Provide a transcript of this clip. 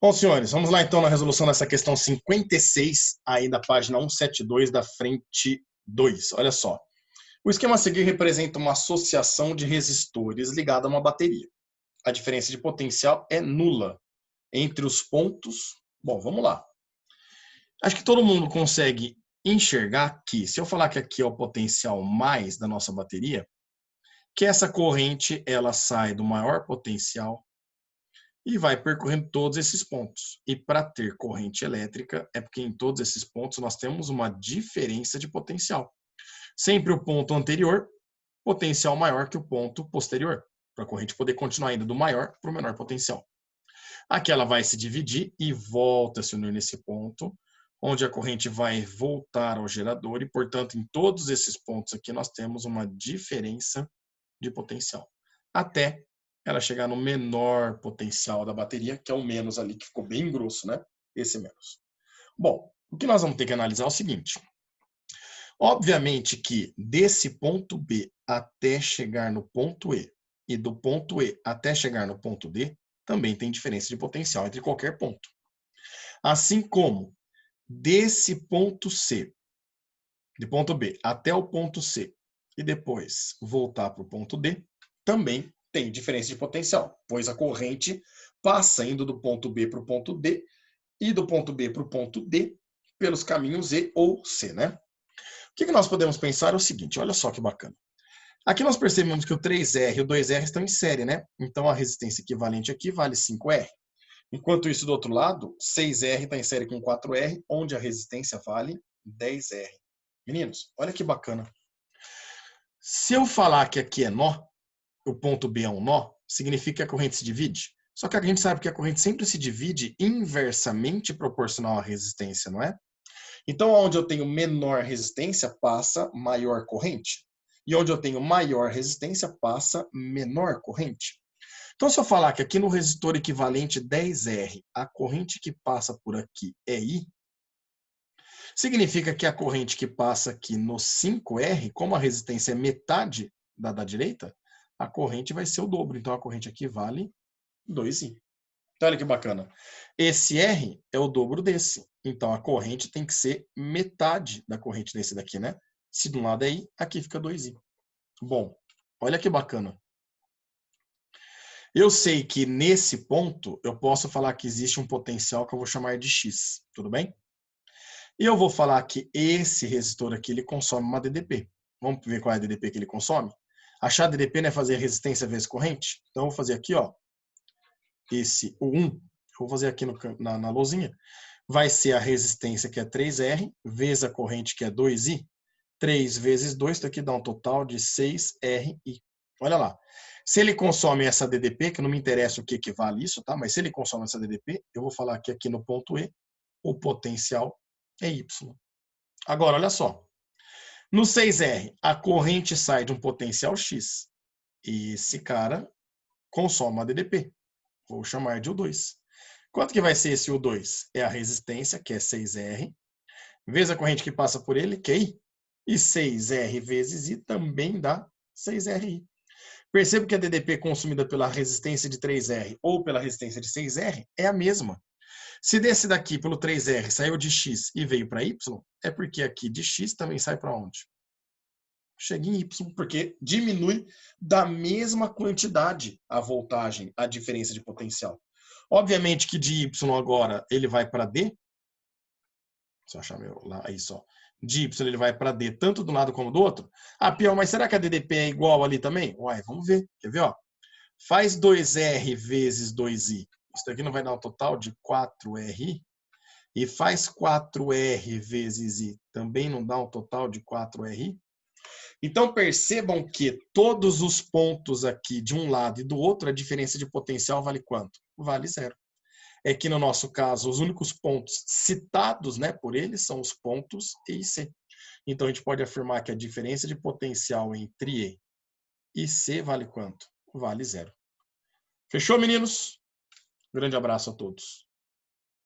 Bom, senhores, vamos lá então na resolução dessa questão 56, aí da página 172 da frente 2. Olha só. O esquema a seguir representa uma associação de resistores ligada a uma bateria. A diferença de potencial é nula entre os pontos. Bom, vamos lá. Acho que todo mundo consegue enxergar que, se eu falar que aqui é o potencial mais da nossa bateria, que essa corrente ela sai do maior potencial e vai percorrendo todos esses pontos. E para ter corrente elétrica, é porque em todos esses pontos nós temos uma diferença de potencial. Sempre o ponto anterior, potencial maior que o ponto posterior, para a corrente poder continuar indo do maior para o menor potencial. Aqui ela vai se dividir e volta a se unir nesse ponto, onde a corrente vai voltar ao gerador e, portanto, em todos esses pontos aqui nós temos uma diferença de potencial. Até ela chegar no menor potencial da bateria, que é o menos ali, que ficou bem grosso, né? Esse menos. Bom, o que nós vamos ter que analisar é o seguinte. Obviamente que desse ponto B até chegar no ponto E e do ponto E até chegar no ponto D, também tem diferença de potencial entre qualquer ponto. Assim como desse ponto C, de ponto B até o ponto C e depois voltar para o ponto D, também tem diferença de potencial, pois a corrente passa indo do ponto B para o ponto D e do ponto B para o ponto D pelos caminhos E ou C, né? O que nós podemos pensar é o seguinte, olha só que bacana. Aqui nós percebemos que o 3R e o 2R estão em série, né? Então a resistência equivalente aqui vale 5R. Enquanto isso, do outro lado, 6R está em série com 4R, onde a resistência vale 10R. Meninos, olha que bacana. Se eu falar que aqui é nó, o ponto B é um nó, significa que a corrente se divide. Só que a gente sabe que a corrente sempre se divide inversamente proporcional à resistência, não é? Então, onde eu tenho menor resistência, passa maior corrente. E onde eu tenho maior resistência, passa menor corrente. Então, se eu falar que aqui no resistor equivalente 10R, a corrente que passa por aqui é I, significa que a corrente que passa aqui no 5R, como a resistência é metade da direita, a corrente vai ser o dobro. Então, a corrente aqui vale 2I. Então, olha que bacana. Esse R é o dobro desse. Então, a corrente tem que ser metade da corrente desse daqui, né? Se de um lado é I, aqui fica 2I. Bom, olha que bacana. Eu sei que nesse ponto eu posso falar que existe um potencial que eu vou chamar de X, tudo bem? E eu vou falar que esse resistor aqui ele consome uma DDP. Vamos ver qual é a DDP que ele consome? Achar a DDP, né, fazer resistência vezes corrente. Então eu vou fazer aqui, ó, esse o 1, eu vou fazer aqui na lousinha, vai ser a resistência que é 3R vezes a corrente que é 2I. 3 vezes 2, isso aqui dá um total de 6RI. Olha lá. Se ele consome essa DDP, que não me interessa o que equivale isso, tá? Mas se ele consome essa DDP, eu vou falar que aqui no ponto E, o potencial é Y. Agora, olha só. No 6R, a corrente sai de um potencial X. E esse cara consome uma DDP. Vou chamar de U2. Quanto que vai ser esse U2? É a resistência, que é 6R, vezes a corrente que passa por ele, que é I. E 6R vezes I também dá 6RI. Percebo que a DDP consumida pela resistência de 3R ou pela resistência de 6R é a mesma. Se desse daqui pelo 3R saiu de X e veio para Y, é porque aqui de X também sai para onde? Chega em Y, porque diminui da mesma quantidade a voltagem, a diferença de potencial. Obviamente que de Y agora ele vai para D. Se eu achar meu lá, aí só. De Y ele vai para D, tanto do lado como do outro. Ah, Pior, mas será que a DDP é igual ali também? Uai, vamos ver. Quer ver, ó? Faz 2R vezes 2I. Isso daqui não vai dar um total de 4RI? E faz 4R vezes I. Também não dá um total de 4RI? Então, percebam que todos os pontos aqui, de um lado e do outro, a diferença de potencial vale quanto? Vale zero. É que, no nosso caso, os únicos pontos citados, né, por eles são os pontos E e C. Então, a gente pode afirmar que a diferença de potencial entre E e C vale quanto? Vale zero. Fechou, meninos? Grande abraço a todos.